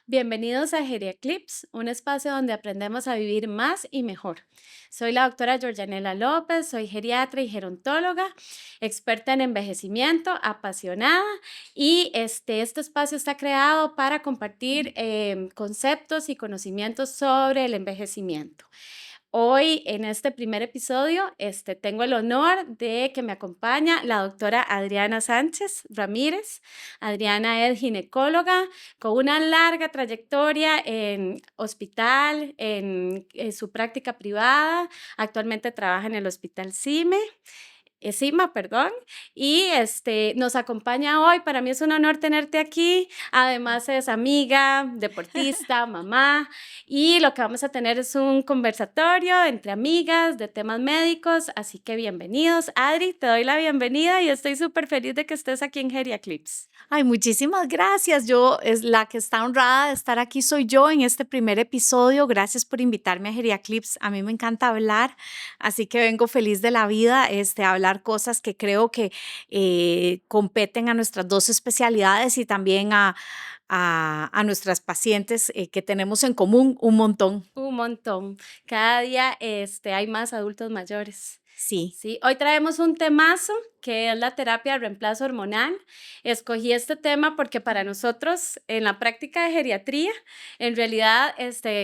Bienvenidos a Geriaclips, un espacio donde aprendemos a vivir más y mejor. Soy la doctora Georgianela López, soy geriatra y gerontóloga, experta en envejecimiento, apasionada y este espacio está creado para compartir conceptos y conocimientos sobre el envejecimiento. Hoy, en este primer episodio, tengo el honor de que me acompaña la doctora Adriana Sánchez Ramírez. Adriana es ginecóloga con una larga trayectoria en hospital, en su práctica privada. Actualmente trabaja en el Hospital CIMA, perdón, y nos acompaña hoy. Para mí es un honor tenerte aquí. Además es amiga, deportista, mamá, y lo que vamos a tener es un conversatorio entre amigas de temas médicos, así que bienvenidos. Adri, te doy la bienvenida y estoy súper feliz de que estés aquí en Geriaclips. Ay, muchísimas gracias. Es la que está honrada de estar aquí, soy yo en este primer episodio. Gracias por invitarme a Geriaclips. A mí me encanta hablar, así que vengo feliz de la vida, a hablar cosas que creo que competen a nuestras dos especialidades y también a nuestras pacientes que tenemos en común un montón. Un montón. Cada día hay más adultos mayores. Sí. Sí, hoy traemos un temazo que es la terapia de reemplazo hormonal. Escogí este tema porque para nosotros en la práctica de geriatría, en realidad,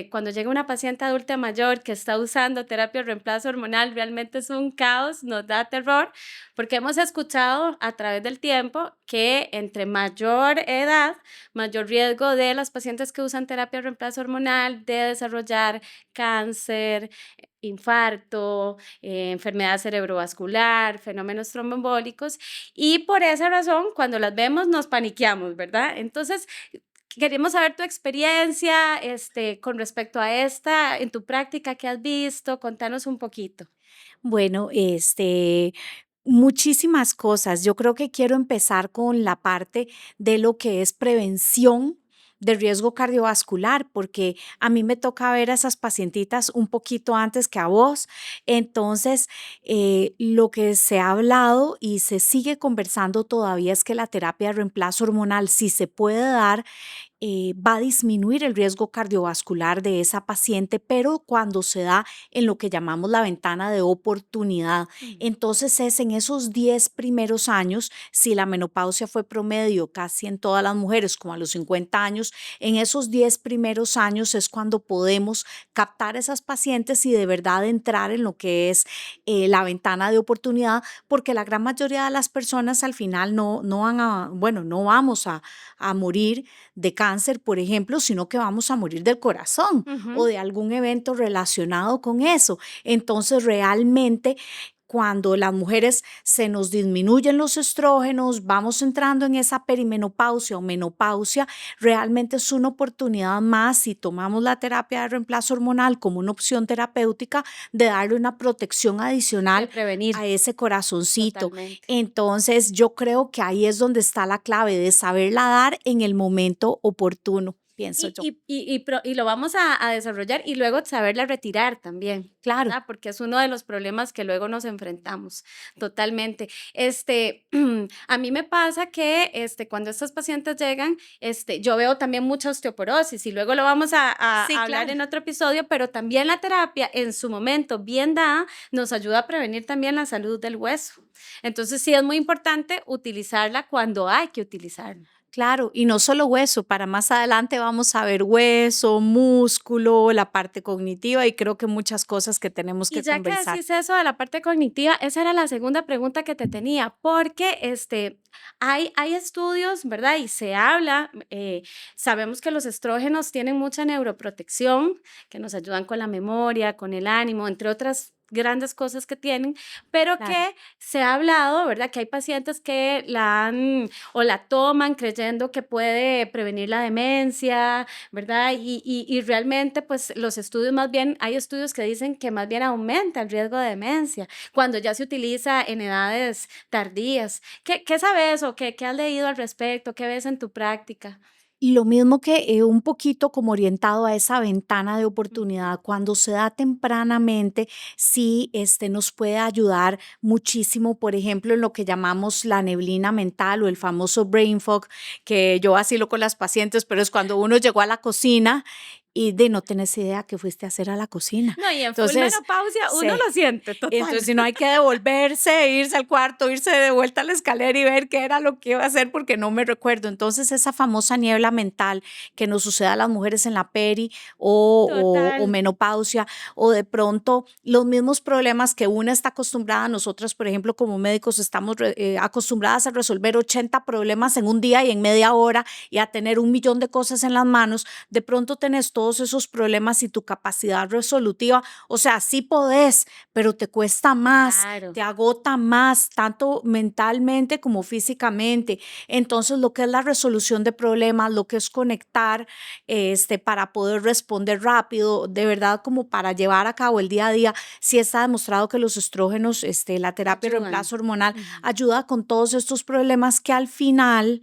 cuando llega una paciente adulta mayor que está usando terapia de reemplazo hormonal, realmente es un caos, nos da terror, porque hemos escuchado a través del tiempo que entre mayor edad, mayor riesgo de las pacientes que usan terapia de reemplazo hormonal de desarrollar cáncer, infarto, enfermedad cerebrovascular, fenómenos tromboembólicos, y por esa razón cuando las vemos nos paniqueamos, ¿verdad? Entonces, queremos saber tu experiencia con respecto a esta, en tu práctica, ¿qué has visto? Contanos un poquito. Bueno, muchísimas cosas. Yo creo que quiero empezar con la parte de lo que es prevención de riesgo cardiovascular, porque a mí me toca ver a esas pacientitas un poquito antes que a vos. Entonces, lo que se ha hablado y se sigue conversando todavía es que la terapia de reemplazo hormonal, si se puede dar, va a disminuir el riesgo cardiovascular de esa paciente, pero cuando se da en lo que llamamos la ventana de oportunidad. Mm. Entonces es en esos 10 primeros años, si la menopausia fue promedio casi en todas las mujeres, como a los 50 años, en esos 10 primeros años es cuando podemos captar a esas pacientes y de verdad entrar en lo que es la ventana de oportunidad, porque la gran mayoría de las personas al final no van a, bueno, no vamos a morir de cáncer, por ejemplo, sino que vamos a morir del corazón o Ujú. de algún evento relacionado con eso. Entonces, realmente, cuando las mujeres se nos disminuyen los estrógenos, vamos entrando en esa perimenopausia o menopausia, realmente es una oportunidad más si tomamos la terapia de reemplazo hormonal como una opción terapéutica de darle una protección De adicional prevenir, a ese corazoncito. totalmente. Entonces, yo creo que ahí es donde está la clave de saberla dar en el momento oportuno, pienso Y, yo. y lo vamos a desarrollar y luego saberla retirar también, Claro. ¿verdad? Porque es uno de los problemas que luego nos enfrentamos totalmente. A mí me pasa que cuando estas pacientes llegan, yo veo también mucha osteoporosis y luego lo vamos Sí, a hablar claro. en otro episodio, pero también la terapia en su momento bien dada nos ayuda a prevenir también la salud del hueso. Entonces sí es muy importante utilizarla cuando hay que utilizarla. Claro, y no solo hueso, para más adelante vamos a ver hueso, músculo, la parte cognitiva y creo que muchas cosas que tenemos Y que ya que conversar. decís eso de la parte cognitiva, esa era la segunda pregunta que te tenía, porque hay estudios, ¿verdad? Y se habla, sabemos que los estrógenos tienen mucha neuroprotección, que nos ayudan con la memoria, con el ánimo, entre otras grandes cosas que tienen, pero Claro. que se ha hablado, ¿verdad? Que hay pacientes que la han o la toman creyendo que puede prevenir la demencia, ¿verdad? Y realmente, pues los estudios más bien, hay estudios que dicen que más bien aumenta el riesgo de demencia cuando ya se utiliza en edades tardías. ¿Qué sabes o qué has leído al respecto? ¿Qué ves en tu práctica? Lo mismo que un poquito como orientado a esa ventana de oportunidad, cuando se da tempranamente, sí nos puede ayudar muchísimo, por ejemplo, en lo que llamamos la neblina mental o el famoso brain fog, que yo vacilo con las pacientes, pero es cuando uno llegó a la cocina y de no tenés idea qué fuiste a hacer a la cocina. No, y en full Entonces, menopausia uno sí. lo siente, total. Entonces, si no hay que devolverse, irse al cuarto, irse de vuelta a la escalera y ver qué era lo que iba a hacer porque no me recuerdo. Entonces, esa famosa niebla mental que nos sucede a las mujeres en la peri o Total. menopausia, o de pronto los mismos problemas que una está acostumbrada, nosotras, por ejemplo, como médicos, estamos acostumbradas a resolver 80 problemas en un día y en media hora y a tener un millón de cosas en las manos. De pronto tenés todos esos problemas y tu capacidad resolutiva, o sea, sí podés, pero te cuesta más, Claro. te agota más, tanto mentalmente como físicamente. Entonces, lo que es la resolución de problemas, lo que es conectar para poder responder rápido, de verdad, como para llevar a cabo el día a día, sí está demostrado que los estrógenos, la terapia de Ayudan. reemplazo hormonal, Ujú. ayuda con todos estos problemas que al final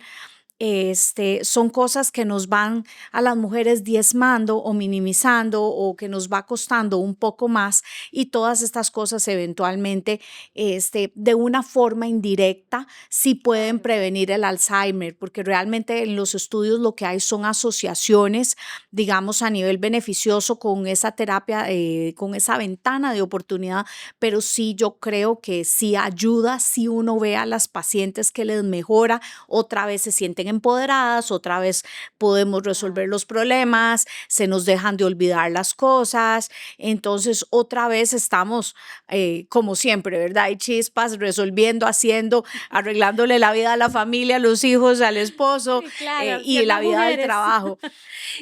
son cosas que nos van a las mujeres diezmando o minimizando o que nos va costando un poco más y todas estas cosas eventualmente de una forma indirecta sí pueden Claro. prevenir el Alzheimer, porque realmente en los estudios lo que hay son asociaciones, digamos, a nivel beneficioso con esa terapia, con esa ventana de oportunidad, pero sí yo creo que sí ayuda si uno ve a las pacientes que les mejora, otra vez se sienten empoderadas, otra vez podemos Ah, resolver los problemas, se nos dejan de olvidar las cosas, entonces otra vez estamos como siempre, ¿verdad? Hay chispas resolviendo, haciendo, arreglándole la vida a la familia, a los hijos, al esposo sí, claro, y siendo la vida del mujeres. trabajo.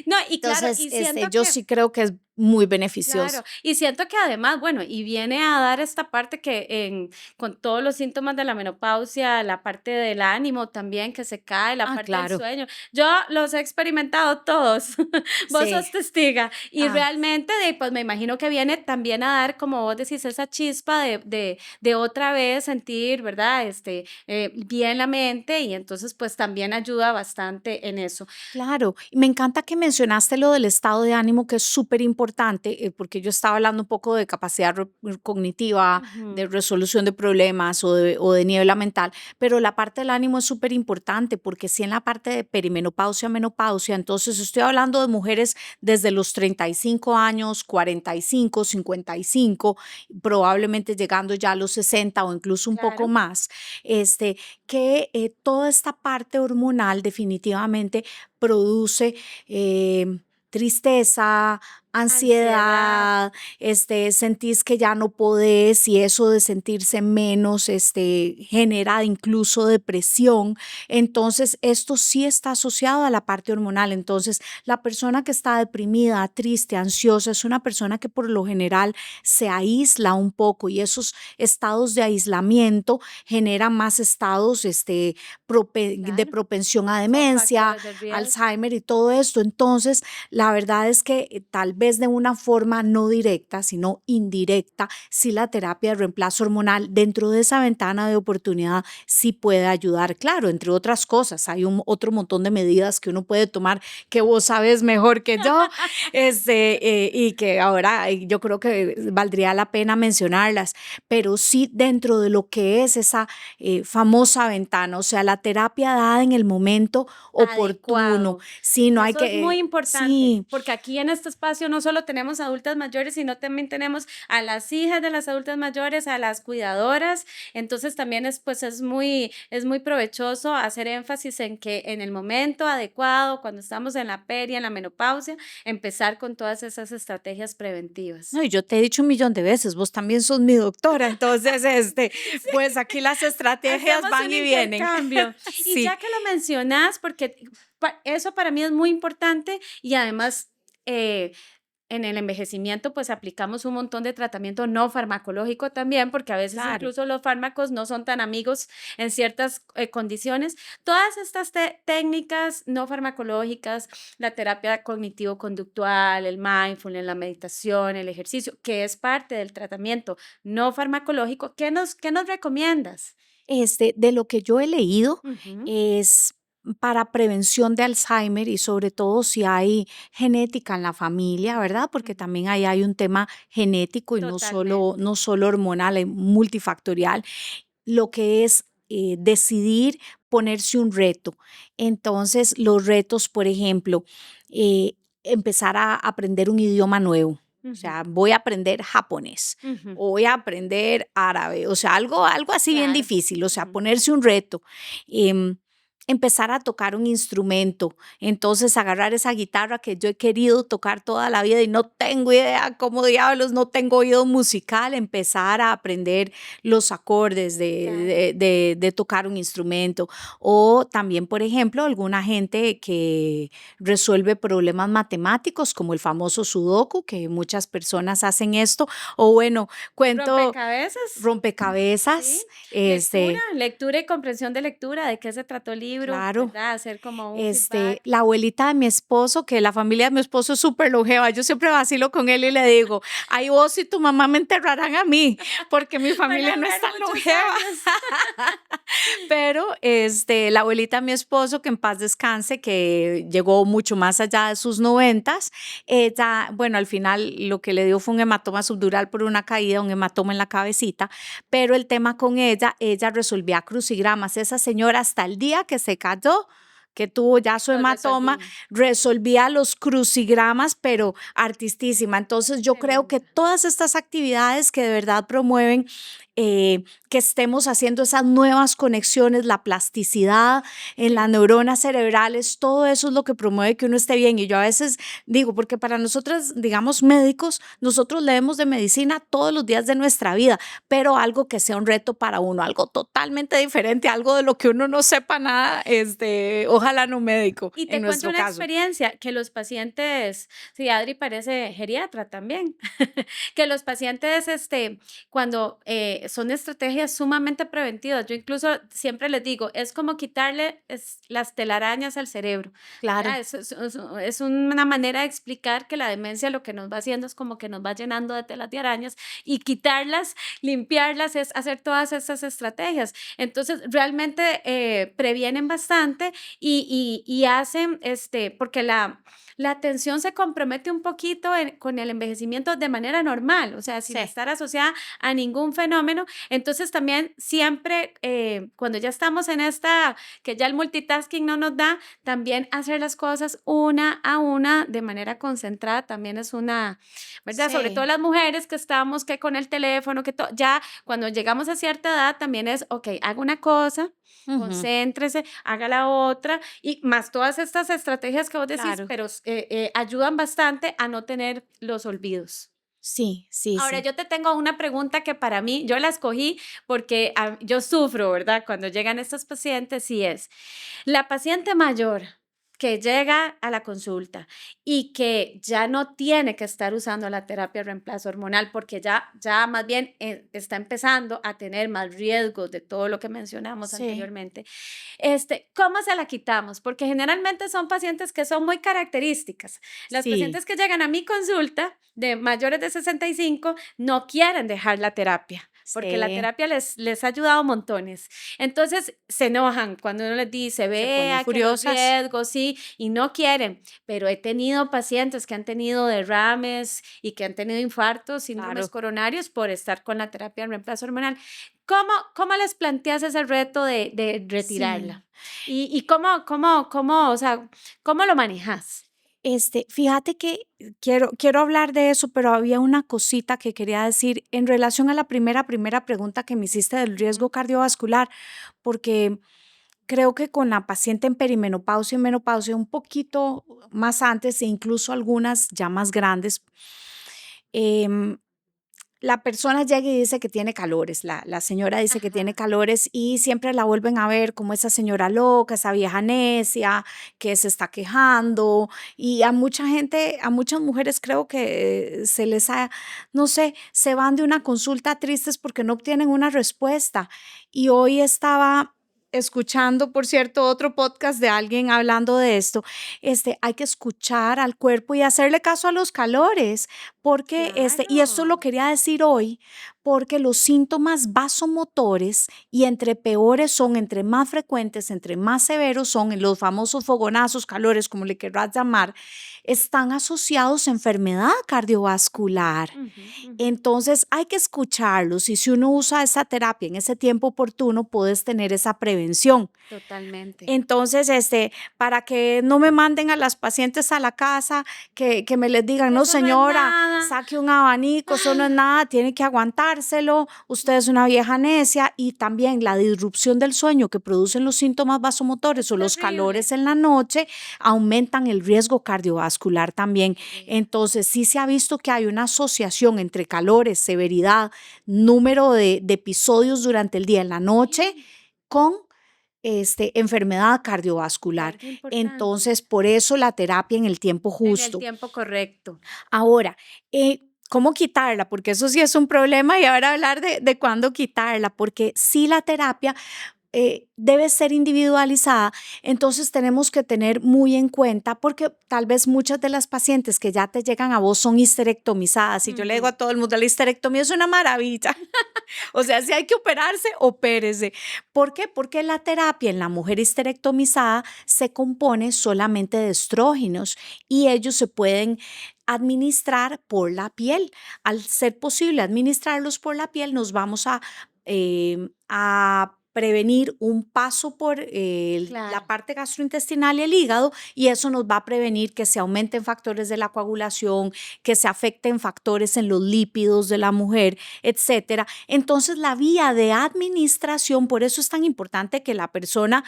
No, y claro, Entonces, y siento yo que sí creo que es muy claro, beneficioso. y siento que además, bueno, y viene a dar esta parte que con todos los síntomas de la menopausia, la parte del ánimo también que se cae, la Ah, parte del claro, sueño. Yo los he experimentado todos, vos sí. sos testiga, y Ah, realmente pues me imagino que viene también a dar, como vos decís, esa chispa de otra vez sentir, ¿verdad? Bien la mente y entonces pues también ayuda bastante en eso. claro, y me encanta que mencionaste lo del estado de ánimo, que es súper importante, porque yo estaba hablando un poco de capacidad cognitiva, de Ujú, resolución de problemas o de niebla mental, pero la parte del ánimo es súper importante, porque si en la parte de perimenopausia, menopausia, entonces estoy hablando de mujeres desde los 35 años, 45, 55, probablemente llegando ya a los 60 o incluso un poco claro. más, que toda esta parte hormonal definitivamente produce tristeza, Ansiedad. ansiedad, sentís que ya no podés y eso de sentirse menos, genera incluso depresión. Entonces, esto sí está asociado a la parte hormonal. Entonces, la persona que está deprimida, triste, ansiosa, es una persona que por lo general se aísla un poco y esos estados de aislamiento generan más estados, de Claro, propensión a son demencia, factores de riesgo. Alzheimer y todo esto. Entonces, la verdad es que tal vez de una forma no directa, sino indirecta, sí la terapia de reemplazo hormonal dentro de esa ventana de oportunidad sí puede ayudar. Claro, entre otras cosas, hay otro montón de medidas que uno puede tomar que vos sabes mejor que yo, y que ahora yo creo que valdría la pena mencionarlas, pero sí dentro de lo que es esa famosa ventana, o sea, la terapia dada en el momento oportuno. Adecuado. Sí, no hay Eso es muy que, importante, sí, porque aquí en este espacio no solo tenemos adultas mayores, sino también tenemos a las hijas de las adultas mayores, a las cuidadoras. Entonces también pues es muy provechoso hacer énfasis en que en el momento adecuado, cuando estamos en la peria, en la menopausia, empezar con todas esas estrategias preventivas. no, y yo te he dicho un millón de veces, vos también sos mi doctora, entonces, pues aquí las estrategias Hacemos van un y vienen. intercambio. Y Sí. ya que lo mencionas, porque eso para mí es muy importante y además eh, en el envejecimiento pues aplicamos un montón de tratamiento no farmacológico también, porque a veces Claro. incluso los fármacos no son tan amigos en ciertas condiciones. Todas estas técnicas no farmacológicas, la terapia cognitivo-conductual, el mindfulness, la meditación, el ejercicio, que es parte del tratamiento no farmacológico, qué nos recomiendas? De lo que yo he leído Ujú. es para prevención de Alzheimer y sobre todo si hay genética en la familia, ¿verdad? Porque Ujú. también ahí hay un tema genético y Totalmente. no solo hormonal, multifactorial, lo que es decidir ponerse un reto. Entonces, los retos, por ejemplo, eh, empezar a aprender un idioma nuevo. O Ujú, sea, voy a aprender japonés ujú, o voy a aprender árabe, o sea, algo así bien claro. difícil, o sea, Ujú. ponerse un reto. Em, Empezar a tocar un instrumento, entonces agarrar esa guitarra que yo he querido tocar toda la vida y no tengo idea cómo diablos, no tengo oído musical, empezar a aprender los acordes Claro. de tocar un instrumento. O también, por ejemplo, alguna gente que resuelve problemas matemáticos, como el famoso sudoku, que muchas personas hacen esto. O bueno, cuento Rompecabezas. Sí, rompecabezas, lectura, lectura y comprensión de lectura, de qué se trató el libro, claro. ¿verdad? Hacer como un feedback. La abuelita de mi esposo, que la familia de mi esposo es súper longeva, yo siempre vacilo con él y le digo, ay, vos y tu mamá me enterrarán a mí, porque mi Van a familia no es durar tan muchos longeva. años. Pero la abuelita de mi esposo, que en paz descanse, que llegó mucho más allá de sus noventas, ella, bueno, al final lo que le dio fue un hematoma subdural por una caída, un hematoma en la cabecita, pero el tema con ella resolvía crucigramas. Esa señora hasta el día que se cayó, que tuvo ya su Lo hematoma, resolví. resolvía los crucigramas, pero artistísima. Entonces yo Qué creo que linda. todas estas actividades que de verdad promueven que estemos haciendo esas nuevas conexiones, la plasticidad en las Sí. neuronas cerebrales, todo eso es lo que promueve que uno esté bien. Y yo a veces digo, porque para nosotros, digamos, médicos, nosotros leemos de medicina todos los días de nuestra vida, pero algo que sea un reto para uno, algo totalmente diferente, algo de lo que uno no sepa nada, ojalá no médico, Y en te cuento nuestro una caso. experiencia que los pacientes, sí, Adri parece geriatra también, que los pacientes, cuando son estrategias sumamente preventivas, yo incluso siempre les digo, es como quitarle las telarañas al cerebro, Claro, ¿verdad? Es una manera de explicar que la demencia lo que nos va haciendo es como que nos va llenando de telas de arañas y quitarlas, limpiarlas, es hacer todas esas estrategias. Entonces, realmente previenen bastante y hacen, porque la atención se compromete un poquito con el envejecimiento de manera normal, o sea, sin sí, estar asociada a ningún fenómeno. Entonces también siempre, cuando ya estamos en esta, que ya el multitasking no nos da, también hacer las cosas una a una de manera concentrada también es una, ¿verdad? Sobre todo sí. las mujeres que estamos que con el teléfono, ya cuando llegamos a cierta edad también es, ok, hago una cosa, Ujú, concéntrese, haga la otra y más todas estas estrategias que vos decís, claro, pero ayudan bastante a no tener los olvidos. sí, sí, Ahora, sí. yo te tengo una pregunta que para mí, yo la escogí porque yo sufro, ¿verdad? Cuando llegan estos pacientes y es, la paciente mayor que llega a la consulta y que ya no tiene que estar usando la terapia de reemplazo hormonal porque ya más bien está empezando a tener más riesgos de todo lo que mencionamos Sí, anteriormente. ¿Cómo se la quitamos? Porque generalmente son pacientes que son muy características. Las sí, pacientes que llegan a mi consulta de mayores de 65 no quieren dejar la terapia porque la sí, terapia les ha ayudado montones. Entonces se enojan cuando uno les dice, se ponen vea que los furiosas. riesgos, sí, y no quieren. Pero he tenido pacientes que han tenido derrames y que han tenido infartos, síndromes Claro, coronarios por estar con la terapia de reemplazo hormonal. ¿Cómo les planteas ese reto de sí. retirarla? ¿Y cómo, o sea, cómo lo manejas? Fíjate que quiero hablar de eso, pero había una cosita que quería decir en relación a la primera pregunta que me hiciste del Ujú, riesgo cardiovascular, porque creo que con la paciente en perimenopausia y menopausia, un poquito más antes e incluso algunas ya más grandes, em, la persona llega y dice que tiene calores, la señora dice que tiene ajá, calores y siempre la vuelven a ver como esa señora loca, esa vieja necia que se está quejando y a mucha gente, a muchas mujeres creo que se les ha, no sé, se van de una consulta tristes porque no obtienen una respuesta. Y hoy estaba escuchando, por cierto, otro podcast de alguien hablando de esto. Hay que escuchar al cuerpo y hacerle caso a los calores porque, y esto lo claro. quería decir hoy, porque los síntomas vasomotores, y entre peores son, entre más frecuentes, entre más severos son, los famosos fogonazos, calores, como le querrás llamar, están asociados a enfermedad cardiovascular. Ujú, ujú. Entonces hay que escucharlos, y si uno usa esa terapia en ese tiempo oportuno, puedes tener esa prevención. Totalmente. Entonces, para que no me manden a las pacientes a la casa, que me les digan, no Eso no es señora, nada. saque un abanico, eso no es nada, tiene que aguantárselo, usted es una vieja necia. Y también la disrupción del sueño que producen los síntomas vasomotores Es o los terrible. calores en la noche aumentan el riesgo cardiovascular también. Sí. Entonces, sí se ha visto que hay una asociación entre calores, severidad, número de episodios durante el día en la noche con enfermedad cardiovascular. Algo importante. Entonces, por eso la terapia en el tiempo En el justo. tiempo correcto. Ahora, ¿cómo quitarla? Porque eso sí es un problema, y ahora hablar de cuándo quitarla, porque sí la terapia debe ser individualizada. Entonces tenemos que tener muy en cuenta, porque tal vez muchas de las pacientes que ya te llegan a vos son histerectomizadas, y yo le digo Ujú. a todo el mundo, la histerectomía es una maravilla. O sea, si hay que operarse, opérese. ¿Por qué? Porque la terapia en la mujer histerectomizada se compone solamente de estrógenos, y ellos se pueden administrar por la piel. Al ser posible administrarlos por la piel, nos vamos a prevenir un paso por la Claro. parte gastrointestinal y el hígado, y eso nos va a prevenir que se aumenten factores de la coagulación, que se afecten factores en los lípidos de la mujer, etcétera. Entonces, la vía de administración, por eso es tan importante que la persona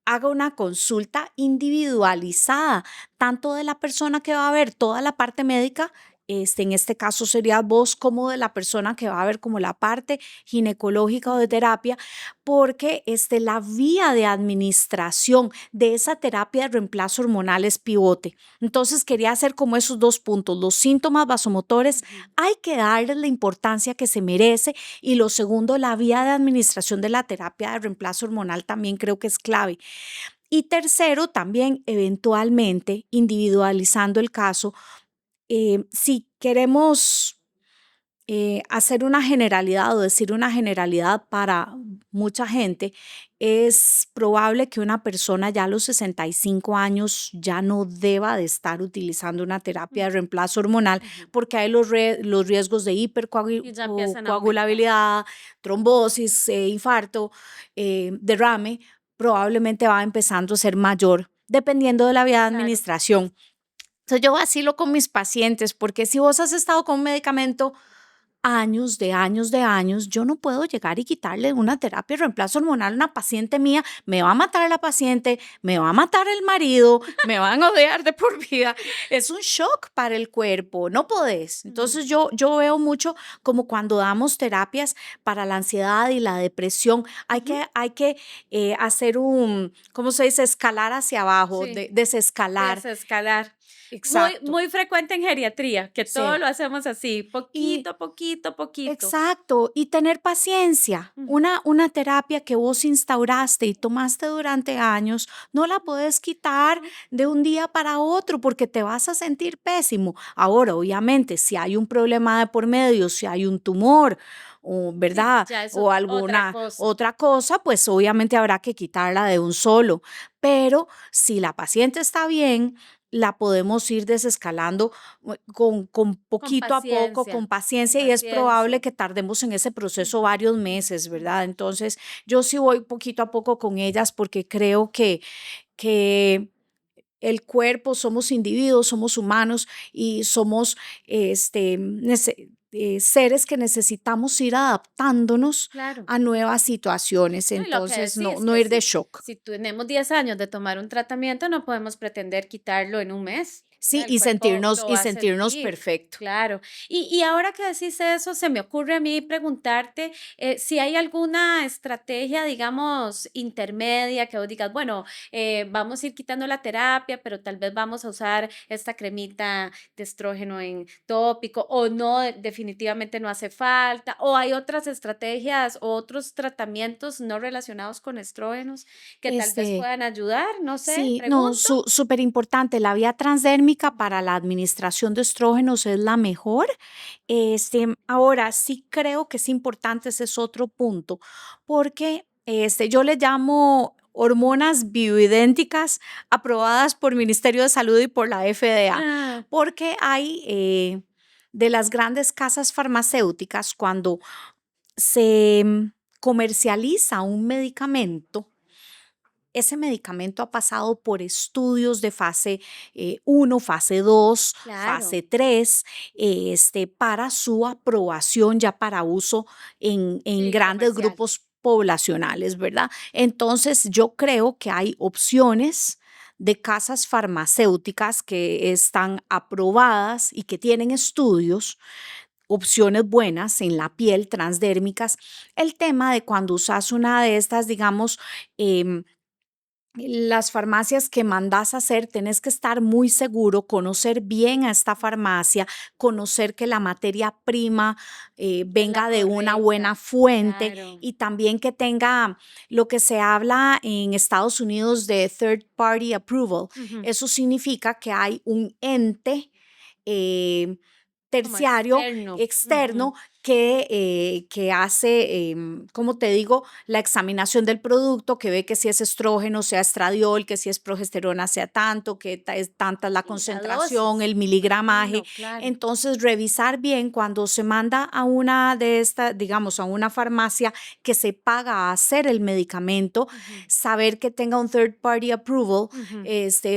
haga una consulta individualizada, tanto de la persona que va a ver toda la parte médica, en este caso sería vos, como de la persona que va a ver como la parte ginecológica o de terapia, porque la vía de administración de esa terapia de reemplazo hormonal es pivote. Entonces quería hacer como esos dos puntos: los síntomas vasomotores Ujú. hay que darles la importancia que se merece, y lo segundo, la vía de administración de la terapia de reemplazo hormonal también creo que es clave. Y tercero, también eventualmente individualizando el caso, si queremos hacer una generalidad o decir una generalidad para mucha gente, es probable que una persona ya a los 65 años ya no deba de estar utilizando una terapia de reemplazo hormonal, Ujú. porque hay los riesgos de Y ya empiezan a aumentar. hipercoagulabilidad, trombosis, infarto, derrame, probablemente va empezando a ser mayor dependiendo de la vía de Claro. administración. Entonces yo vacilo con mis pacientes, porque si vos has estado con un medicamento años de años de años, yo no puedo llegar y quitarle una terapia de reemplazo hormonal a una paciente mía. Me va a matar la paciente, me va a matar el marido, me van a odiar de por vida. Es un shock para el cuerpo, no podés. Ujú. Entonces yo veo mucho como cuando damos terapias para la ansiedad y la depresión, Ujú. hay que hacer ¿cómo se dice? Escalar hacia abajo, Sí. desescalar. Desescalar. Muy, Exacto. muy frecuente en geriatría, que todo Sí. lo hacemos así, Y poquito, poquito, poquito. Exacto, y tener paciencia. Ujú. Una terapia que vos instauraste y tomaste durante años, no la puedes quitar Ujú. de un día para otro, porque te vas a sentir pésimo. Ahora, obviamente, si hay un problema de por medio, si hay un tumor, o, Sí, ¿verdad? ya es O otra alguna cosa. otra cosa, pues obviamente habrá que quitarla de un solo. Pero si la paciente está bien, la podemos ir desescalando con Con poquito a poco, con paciencia, con paciencia, y es probable paciencia. que tardemos en ese proceso Ujú, varios meses, ujú. ¿verdad? Entonces, yo sí voy poquito a poco con ellas, porque creo que el cuerpo, somos individuos, somos humanos, y somos seres que necesitamos ir adaptándonos Claro. a nuevas situaciones. No, y lo que Entonces, decís, no que ir de si, shock. si tenemos 10 años de tomar un tratamiento, no podemos pretender quitarlo en un mes. Sí, ¿Verdad? El cuerpo lo y va a sentirnos sentir. perfecto. Claro. Y ahora que decís eso, se me ocurre a mí preguntarte si hay alguna estrategia, digamos, intermedia, que vos digas, bueno, vamos a ir quitando la terapia, pero tal vez vamos a usar esta cremita de estrógeno en tópico, o no, definitivamente no hace falta, o hay otras estrategias o otros tratamientos no relacionados con estrógenos que tal vez Este, puedan ayudar, no sé, Sí, no, pregunto. súper importante. La vía transdérmica transdérmica para la administración de estrógenos es la mejor. Ahora sí creo que es importante, ese es otro punto, porque yo le llamo hormonas bioidénticas aprobadas por Ministerio de Salud y por la FDA, Ah, porque hay de las grandes casas farmacéuticas, cuando se comercializa un medicamento, ese medicamento ha pasado por estudios de fase 1, fase 2, claro, fase 3, para su aprobación ya para uso en sí, grandes comercial. grupos poblacionales, ¿verdad? Entonces, yo creo que hay opciones de casas farmacéuticas que están aprobadas y que tienen estudios, opciones buenas en la piel, transdérmicas. El tema de cuando usas una de estas, digamos, em, las farmacias que mandas a hacer, tenés que estar muy seguro, conocer bien a esta farmacia, conocer que la materia prima Es la venga de una buena correcta, fuente, claro. y también que tenga lo que se habla en Estados Unidos de third party approval. Ujú. Eso significa que hay un ente eh, Como terciario, externo. externo, Ujú. que hace, como te digo, la examinación del producto, que ve que si es estrógeno sea estradiol, que si es progesterona sea tanto, que es tanta la Sí, la concentración, dosis, el me miligramaje. imagino, claro. Entonces, revisar bien cuando se manda a una de estas, digamos, a una farmacia que se paga a hacer el medicamento, Ujú, saber que tenga un third party approval, ujú,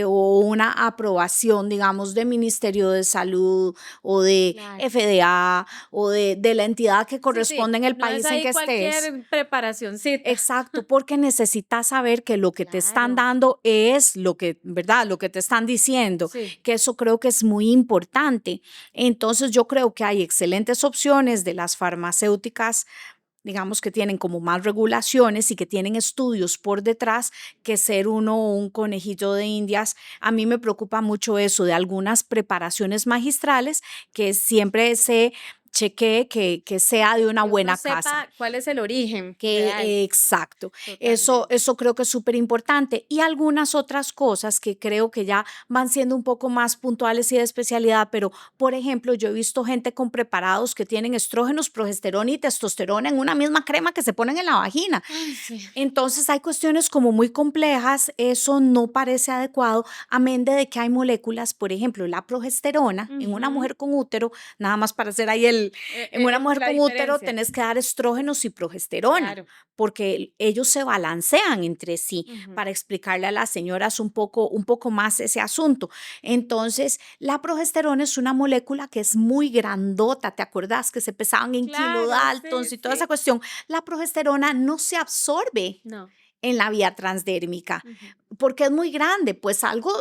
o una aprobación, digamos, de Ministerio de Salud o de claro. FDA o de la entidad que Sí, sí, corresponde en el no es país en ahí que estés. cualquier preparacioncita. Exacto, porque necesitas saber que lo que te están Claro, dando es lo que, ¿verdad? Lo que te están diciendo, sí. que eso creo que es muy importante. Entonces, yo creo que hay excelentes opciones de las farmacéuticas, digamos, que tienen como más regulaciones y que tienen estudios por detrás, que ser uno un conejillo de indias. A mí me preocupa mucho eso de algunas preparaciones magistrales, que siempre se chequee que sea de una Que uno buena casa. sepa cuál es el origen Que real, exacto, totalmente. eso creo que es súper importante. Y algunas otras cosas que creo que ya van siendo un poco más puntuales y de especialidad, pero por ejemplo, yo he visto gente con preparados que tienen estrógenos, progesterona y testosterona en una misma crema que se ponen en la vagina. Ay, sí. Entonces hay cuestiones como muy complejas, eso no parece adecuado, amén de que hay moléculas, por ejemplo, la progesterona en una Ujú. mujer con útero, nada más para hacer ahí en una mujer La con útero diferencia, tenés que dar estrógenos y progesterona, claro. porque ellos se balancean entre sí, Ujú. para explicarle a las señoras un poco más ese asunto. Entonces, la progesterona es una molécula que es muy grandota, ¿te acordás? Que se pesaban en Claro, sí, kilodaltons y toda esa sí. cuestión. La progesterona no se absorbe No. en la vía transdérmica, Ujú. porque es muy grande, pues algo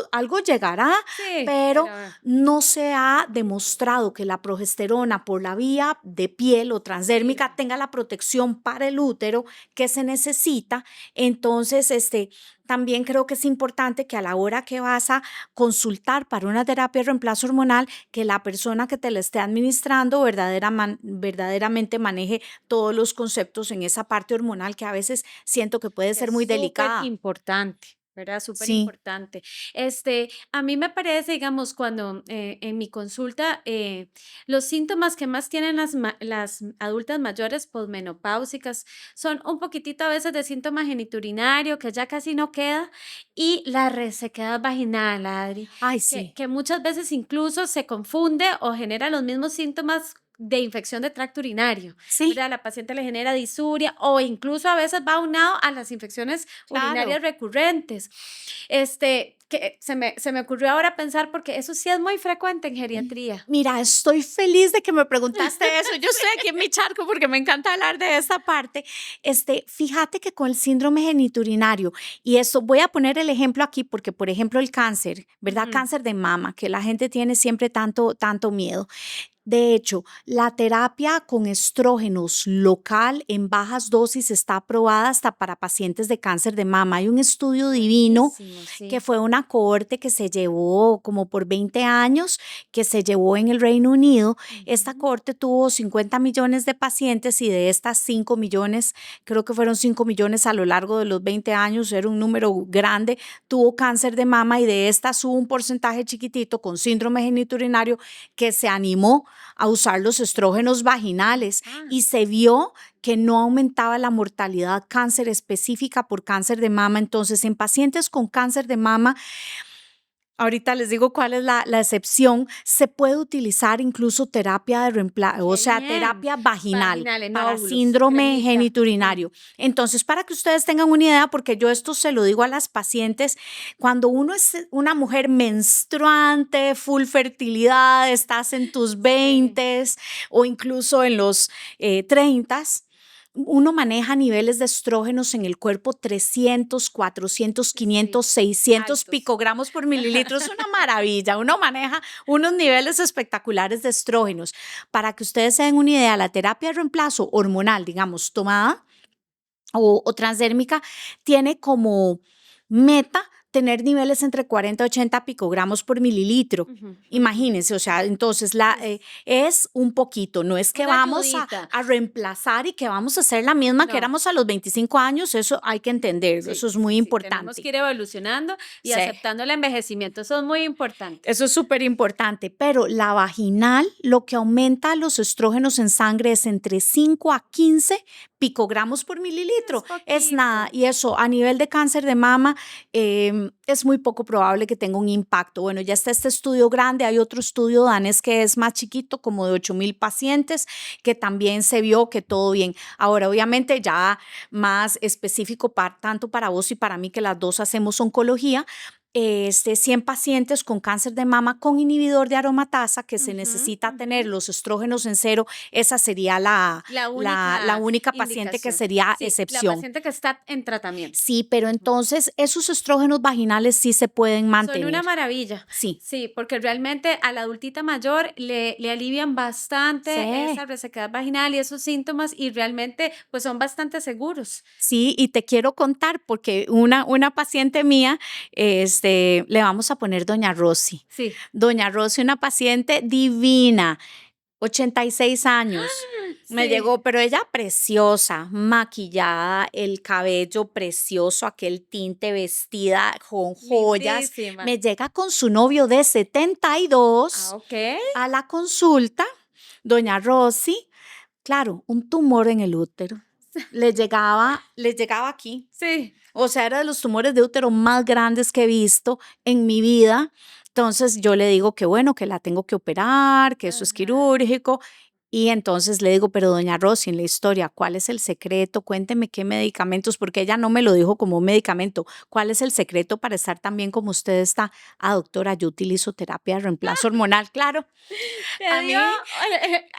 llegará, Sí, pero pero no se ha demostrado que la progesterona por la vía de piel o sí. transdérmica tenga la protección para el útero que se necesita. Entonces, también creo que es importante que a la hora que vas a consultar para una terapia de reemplazo hormonal, que la persona que te la esté administrando verdaderamente maneje todos los conceptos en esa parte hormonal, que a veces siento que puede Que ser es muy súper delicada. importante, ¿verdad? Súper Sí, importante. A mí me parece, digamos, cuando en mi consulta, los síntomas que más tienen las adultas mayores posmenopáusicas son un poquitito a veces de síntoma geniturinario, que ya casi no queda, y la resequedad vaginal, Adri, ay, que, sí, que muchas veces incluso se confunde o genera los mismos síntomas de infección de tracto urinario. sí, ¿Verdad? La paciente le genera disuria o incluso a veces va aunado a las infecciones claro. urinarias recurrentes. Que se me ocurrió ahora pensar porque eso sí es muy frecuente en geriatría. Mira, estoy feliz de que me preguntaste eso. Yo estoy Sí. aquí en mi charco porque me encanta hablar de esta parte. Fíjate que con el síndrome geniturinario, y eso voy a poner el ejemplo aquí porque, por ejemplo, el cáncer, ¿verdad? Ujú. Cáncer de mama, que la gente tiene siempre tanto miedo. De hecho, la terapia con estrógenos local en bajas dosis está aprobada hasta para pacientes de cáncer de mama. Hay un estudio divino Buenísimo, que sí. fue una una cohorte que se llevó como por 20 años, que se llevó en el Reino Unido. Esta cohorte tuvo 50 millones de pacientes y de estas 5 millones, creo que fueron 5 millones a lo largo de los 20 años, era un número grande, tuvo cáncer de mama y de estas hubo un porcentaje chiquitito con síndrome genitourinario que se animó a usar los estrógenos vaginales y se vio que no aumentaba la mortalidad cáncer específica por cáncer de mama. Entonces, en pacientes con cáncer de mama, ahorita les digo cuál es la excepción, se puede utilizar incluso terapia de reemplazo, o sea, terapia vaginal para óvulos, síndrome cremita. genitourinario. Entonces, para que ustedes tengan una idea, porque yo esto se lo digo a las pacientes, cuando uno es una mujer menstruante, full fertilidad, estás en tus 20s o incluso en los 30s, uno maneja niveles de estrógenos en el cuerpo 300, 400, 500, 600 altos. picogramos por mililitro. Es una maravilla. Uno maneja unos niveles espectaculares de estrógenos. Para que ustedes se den una idea, la terapia de reemplazo hormonal, digamos, tomada o transdérmica, tiene como meta tener niveles entre 40 y 80 picogramos por mililitro. Imagínense, o sea, entonces es un poquito, no es que Una vamos ayudita. a reemplazar y que vamos a ser la misma que No. éramos a los 25 años, eso hay que entenderlo, eso es muy Tenemos importante. que ir evolucionando y Sí. aceptando el envejecimiento, eso es muy importante. Eso es súper importante, pero la vaginal, lo que aumenta los estrógenos en sangre es entre 5 a 15 picogramos por mililitro. Es poquito. nada, y eso a nivel de cáncer de mama es muy poco probable que tenga un impacto. Bueno, ya está este estudio grande, hay otro estudio danés que es más chiquito, como de 8,000 pacientes, que también se vio que todo bien. Ahora, obviamente, ya más específico tanto para vos y para mí, que las dos hacemos oncología, 100 pacientes con cáncer de mama con inhibidor de aromatasa, que se necesita tener los estrógenos en cero, esa sería la única paciente que indicación. sería Sí, excepción. La paciente que está en tratamiento. Sí, pero entonces esos estrógenos vaginales sí se pueden mantener. Son una maravilla. Sí. Sí, porque realmente a la adultita mayor le alivian bastante Sí. esa resequedad vaginal y esos síntomas y realmente pues son bastante seguros. Sí, y te quiero contar porque una paciente mía, le vamos a poner Doña Rosy. Sí. Doña Rosy, una paciente divina, 86 años. Me Sí. llegó, pero ella preciosa, maquillada, el cabello precioso, aquel tinte, vestida con joyas. Lindísima. Me llega con su novio de 72 Ok. a la consulta. Doña Rosy, claro, un tumor en el útero. Le llegaba aquí. Sí. O sea, era de los tumores de útero más grandes que he visto en mi vida. Entonces yo le digo que bueno, que la tengo que operar, que eso es quirúrgico. Y entonces le digo, pero doña Rosy, en la historia, ¿cuál es el secreto? Cuénteme qué medicamentos, porque ella no me lo dijo como un medicamento. ¿Cuál es el secreto para estar tan bien como usted está? Ah, doctora, yo utilizo terapia de reemplazo hormonal, claro. A mí,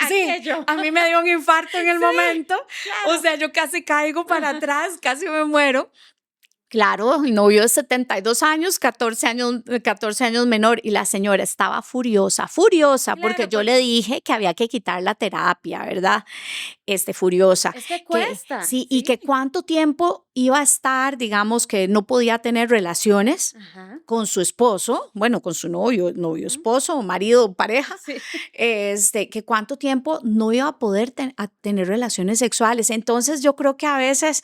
sí, aquello. a mí me dio un infarto en el momento. O sea, yo casi caigo para atrás, casi me muero. Claro, el novio de 72 años, 14 años menor, y la señora estaba furiosa, Claro, porque yo le dije que había que quitar la terapia, ¿verdad? Furiosa. Es que cuesta. Sí, y que cuánto tiempo iba a estar, digamos, que no podía tener relaciones Ajá. con su esposo, bueno, con su novio, esposo, marido, pareja, Sí. que cuánto tiempo no iba a poder a tener relaciones sexuales. Entonces yo creo que a veces,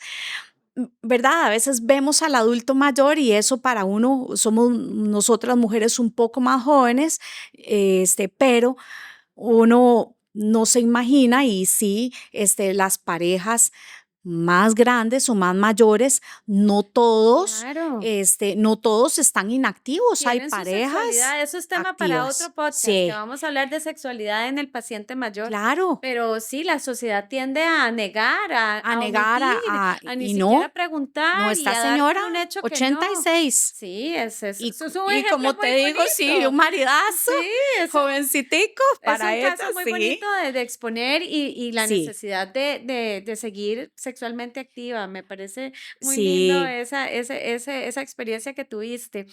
¿verdad? A veces vemos al adulto mayor y eso para uno, somos nosotras mujeres un poco más jóvenes, pero uno no se imagina y sí, las parejas más grandes o más mayores, no todos, Claro. no todos están inactivos, hay Tienen su parejas sexualidad. Eso es tema para activas. otro podcast, Sí. que vamos a hablar de sexualidad en el paciente mayor. Claro. Pero sí, la sociedad tiende a negar, a negar, omitir, a ni y siquiera no, preguntar no, y esta a dar señora, por un hecho que 86. no. Sí, eso es un Y ejemplo como te muy digo, sí, bonito. un maridazo, Sí, jovencitico, es para un ella, caso muy sí. bonito de exponer y la Sí. necesidad de seguir sexualmente activa. Me parece muy lindo Sí, esa experiencia que tuviste.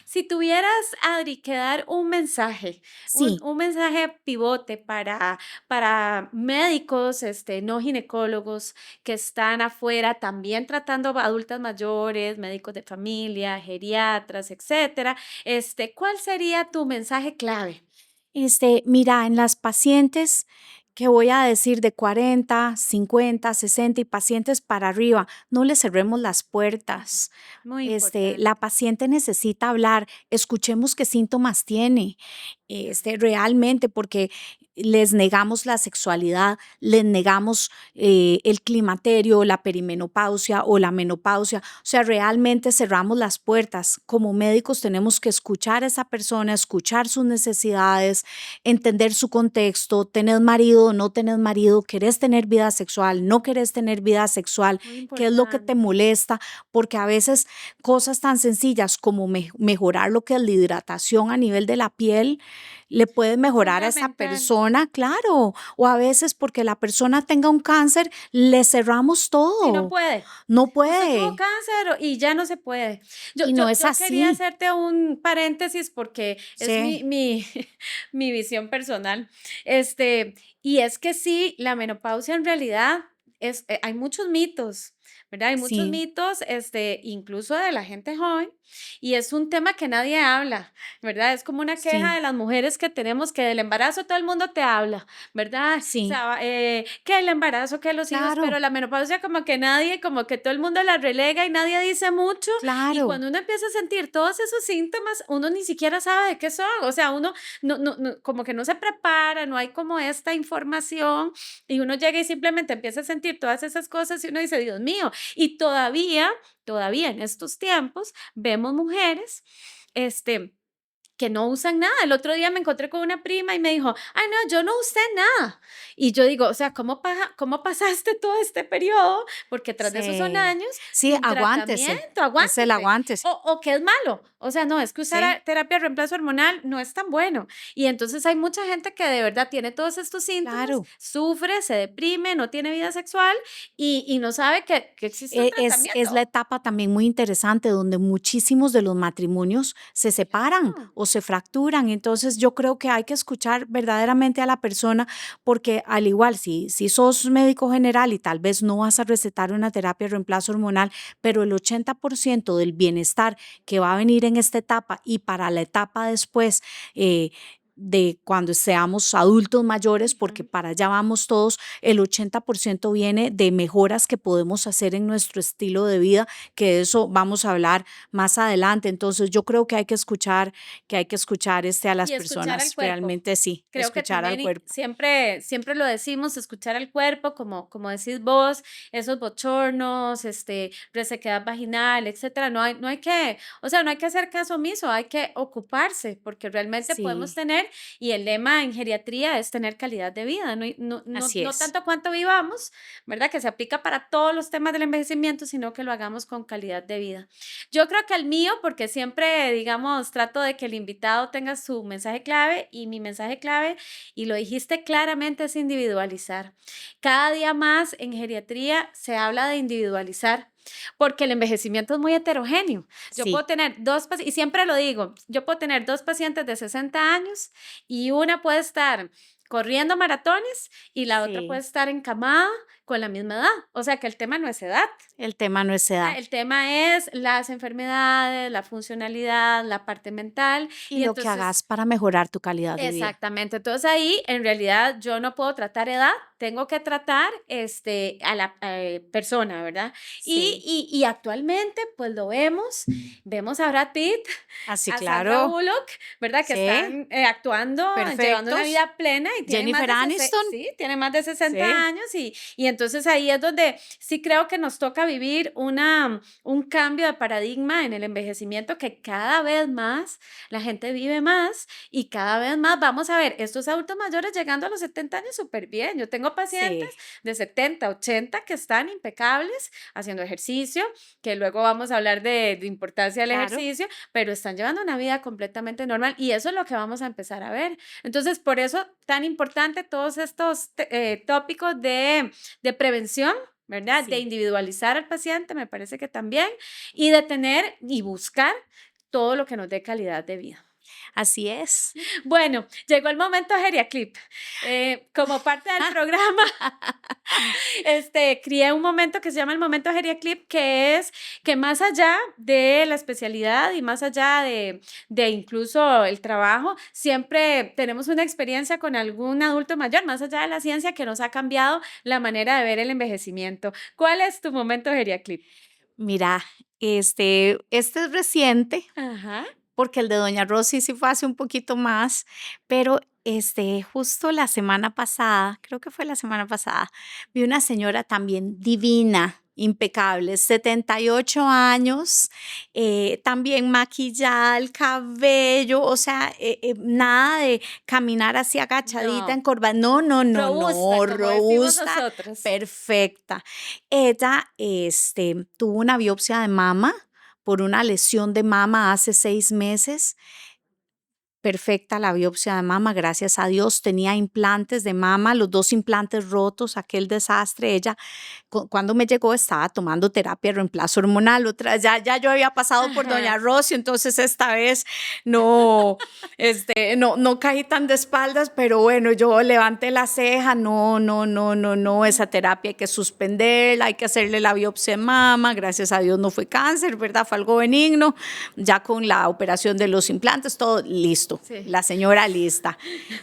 Si tuvieras, Adri, que dar un mensaje, sí. un mensaje pivote para médicos, no ginecólogos que están afuera también tratando adultas mayores, médicos de familia, geriatras, etcétera, ¿cuál sería tu mensaje clave? Mira, en las pacientes que voy a decir de 40, 50, 60 y pacientes para arriba, no les cerremos las Ujú. puertas. Muy La importante. paciente necesita hablar, escuchemos qué síntomas tiene, Claro. realmente, porque les negamos la sexualidad, les negamos el climaterio, la perimenopausia o la menopausia. O sea, realmente cerramos las puertas. Como médicos tenemos que escuchar a esa persona, escuchar sus necesidades, entender su contexto, tenés marido o no tenés marido, querés tener vida sexual, no querés tener vida sexual, Muy qué es lo que te importante. molesta, porque a veces cosas tan sencillas como mejorar lo que es la hidratación a nivel de la piel, le puede Es mejorar a esa fundamental. persona, claro, o a veces porque la persona tenga un cáncer, le cerramos Si no todo, puede. no Usted tuvo puede, cáncer y ya no se puede. Yo, y yo, no es yo quería así, hacerte un paréntesis porque es sí, mi visión personal. Este, y es que sí, la menopausia en realidad hay muchos mitos, ¿verdad? Hay muchos sí, mitos, incluso de la gente joven, y es un tema que nadie habla, ¿verdad? Es como una queja sí, de las mujeres que tenemos que del embarazo todo el mundo te habla, ¿verdad? O sí, sea, que el embarazo, que los hijos, pero claro, la menopausia como que nadie, como que todo el mundo la relega y nadie dice mucho. Y claro. cuando uno empieza a sentir todos esos síntomas, uno ni siquiera sabe de qué son. O sea, uno como que no se prepara, no hay como esta información y uno llega y simplemente empieza a sentir todas esas cosas y uno dice, Dios mío, y todavía en estos tiempos vemos mujeres, este, que no usan nada. El otro día me encontré con una prima y me dijo, ay, no, yo no usé nada. Y yo digo, o sea, ¿cómo pasaste todo este periodo? Porque tras de esos son Sí, años sí, sin aguántese, tratamiento, es el aguántese. aguántese, O que es malo. O sea, no, es que usar sí, terapia de reemplazo hormonal no es tan bueno. Y entonces hay mucha gente que de verdad tiene todos estos síntomas, claro. sufre, se deprime, no tiene vida sexual y no sabe que existe un Es la tratamiento. etapa también muy interesante donde muchísimos de los matrimonios se separan Claro. o se fracturan. Entonces yo creo que hay que escuchar verdaderamente a la persona porque al igual si sos médico general y tal vez no vas a recetar una terapia de reemplazo hormonal, pero el 80% del bienestar que va a venir en esta etapa y para la etapa después, eh, de cuando seamos adultos mayores, porque Ujú. para allá vamos todos, el 80% viene de mejoras que podemos hacer en nuestro estilo de vida, que de eso vamos a hablar más adelante. Entonces, yo creo que hay que escuchar a las Y escuchar al personas, cuerpo. realmente sí, Creo que escuchar al también cuerpo. siempre lo decimos, escuchar al cuerpo, como decís vos, esos bochornos, resequedad vaginal, etcétera. O sea, no hay que hacer caso omiso, hay que ocuparse, porque realmente podemos Sí, tener, y el lema en geriatría es tener calidad de vida, así no es. tanto cuánto vivamos, ¿verdad? Que se aplica para todos los temas del envejecimiento, sino que lo hagamos con calidad de vida. Yo creo que el mío, porque siempre, digamos, trato de que el invitado tenga su mensaje clave y mi mensaje clave, y lo dijiste claramente, es individualizar. Cada día más en geriatría se habla de individualizar. Porque el envejecimiento es muy heterogéneo. Yo puedo Sí, tener y siempre lo digo, yo puedo tener dos pacientes de 60 años y una puede estar corriendo maratones y la otra puede sí. estar encamada con la misma edad. O sea que el tema no es edad. El tema no es edad. El tema es las enfermedades, la funcionalidad, la parte mental Y y lo que entonces hagas para mejorar tu calidad de vida. exactamente. Entonces ahí en realidad yo no puedo tratar edad, tengo que tratar a la persona, ¿verdad? Sí. Y actualmente pues lo vemos a Brad Pitt, Así, a Sandra claro. Bullock, ¿verdad? Que Sí, están actuando, llevando una perfectos. vida plena y tienen más Jennifer de Aniston. sí, tienen más de 60 Sí, años y entonces ahí es donde sí creo que nos toca vivir un cambio de paradigma en el envejecimiento que cada vez más la gente vive más y cada vez más vamos a ver estos adultos mayores llegando a los 70 años súper bien. Yo tengo pacientes sí, de 70 80 que están impecables haciendo ejercicio, que luego vamos a hablar de importancia del claro. ejercicio, pero están llevando una vida completamente normal y eso es lo que vamos a empezar a ver. Entonces, por eso tan importante todos estos tópicos de prevención, ¿verdad? De Sí. individualizar al paciente, me parece que también, y de tener y buscar todo lo que nos dé calidad de vida. Así es. Bueno, llegó el momento Geriaclip. Como parte del programa, crié un momento que se llama el momento Geriaclip, que es que más allá de la especialidad y más allá de incluso el trabajo, siempre tenemos una experiencia con algún adulto mayor, más allá de la ciencia, que nos ha cambiado la manera de ver el envejecimiento. ¿Cuál es tu momento Geriaclip? Mira, este es reciente, Ajá. porque el de doña Rosy sí fue hace un poquito más, pero, justo la semana pasada, creo que fue la semana pasada, vi una señora también divina, impecable, 78 años, también maquillada, el cabello, o sea, nada de caminar así agachadita, No, encorvada, no, no, no, robusta, no, como decimos robusta, nosotros. perfecta. Ella, tuvo una biopsia de mama por una lesión de mama hace 6 meses. Perfecta la biopsia de mama, gracias a Dios. Tenía implantes de mama, los 2 implantes rotos, aquel desastre. Ella, cuando me llegó, estaba tomando terapia de reemplazo hormonal. Ya yo había pasado por doña Ajá. Rosy, entonces esta vez no, no caí tan de espaldas, pero bueno, yo levanté la ceja. No, no, no, no, no, esa terapia hay que suspenderla, hay que hacerle la biopsia de mama. Gracias a Dios no fue cáncer, ¿verdad? Fue algo benigno. Ya con la operación de los implantes, todo listo. Sí. La señora lista.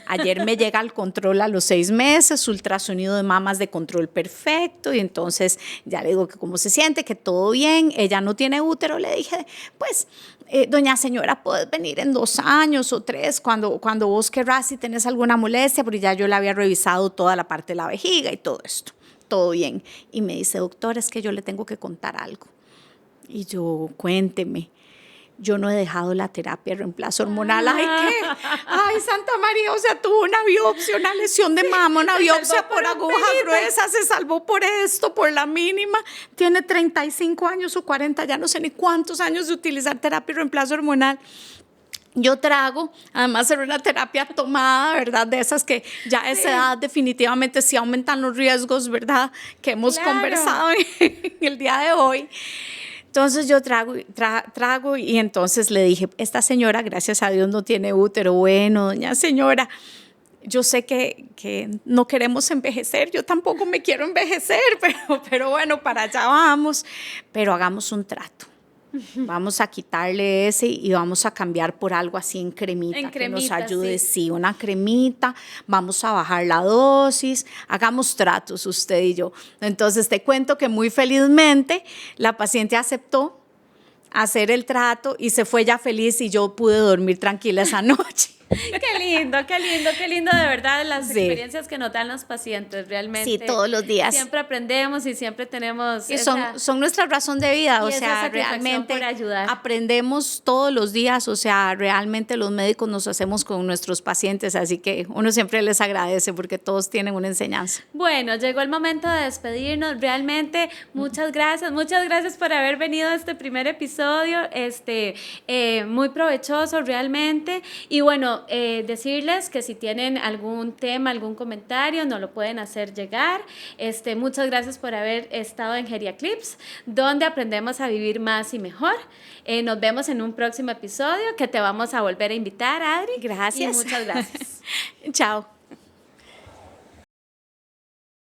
Ayer me llega el control a los 6 meses, ultrasonido de mamas de control perfecto, y entonces ya le digo que cómo se siente, que todo bien. Ella no tiene útero. Le dije, pues, doña señora, puedes venir en 2 años o 3, cuando vos querrás, si tenés alguna molestia, porque ya yo le había revisado toda la parte de la vejiga y todo esto. Todo bien. Y me dice, doctora, es que yo le tengo que contar algo. Y yo, cuénteme. Yo no he dejado la terapia de reemplazo hormonal. Ay, ¿qué? Ay, Santa María, o sea, tuvo una biopsia, una lesión de mama, una Se biopsia salvó por por un aguja pelito. gruesa, se salvó por esto, por la mínima. Tiene 35 años o 40, ya no sé ni cuántos años de utilizar terapia de reemplazo hormonal. Yo trago, además era una terapia tomada, ¿verdad? De esas que ya a esa Sí, edad definitivamente sí aumentan los riesgos, ¿verdad? Que hemos claro. conversado en el día de hoy. Entonces yo trago y entonces le dije, esta señora, gracias a Dios, no tiene útero. Bueno, doña señora, yo sé que no queremos envejecer, yo tampoco me quiero envejecer, pero bueno, para allá vamos, pero hagamos un trato. Vamos a quitarle ese y vamos a cambiar por algo así en cremita En que nos cremita, ayude, sí. sí, una cremita, vamos a bajar la dosis, hagamos tratos usted y yo. Entonces te cuento que muy felizmente la paciente aceptó hacer el trato y se fue ya feliz y yo pude dormir tranquila esa noche. Qué lindo, qué lindo, qué lindo de verdad las Sí, experiencias que nos dan los pacientes. sí, Realmente todos los días. siempre aprendemos y siempre tenemos Y son, esa, son nuestra razón de vida, y o esa sea, satisfacción por realmente ayudar. aprendemos todos los días, o sea, realmente los médicos nos hacemos con nuestros pacientes, así que uno siempre les agradece porque todos tienen una enseñanza. Bueno, llegó el momento de despedirnos. Realmente, muchas gracias por haber venido a este primer episodio, muy provechoso realmente. Y bueno, decirles que si tienen algún tema, algún comentario, nos lo pueden hacer llegar. Muchas gracias por haber estado en Geriaclips, donde aprendemos a vivir más y mejor. Nos vemos en un próximo episodio que te vamos a volver a invitar, Adri. Y Gracias. muchas gracias. Chao.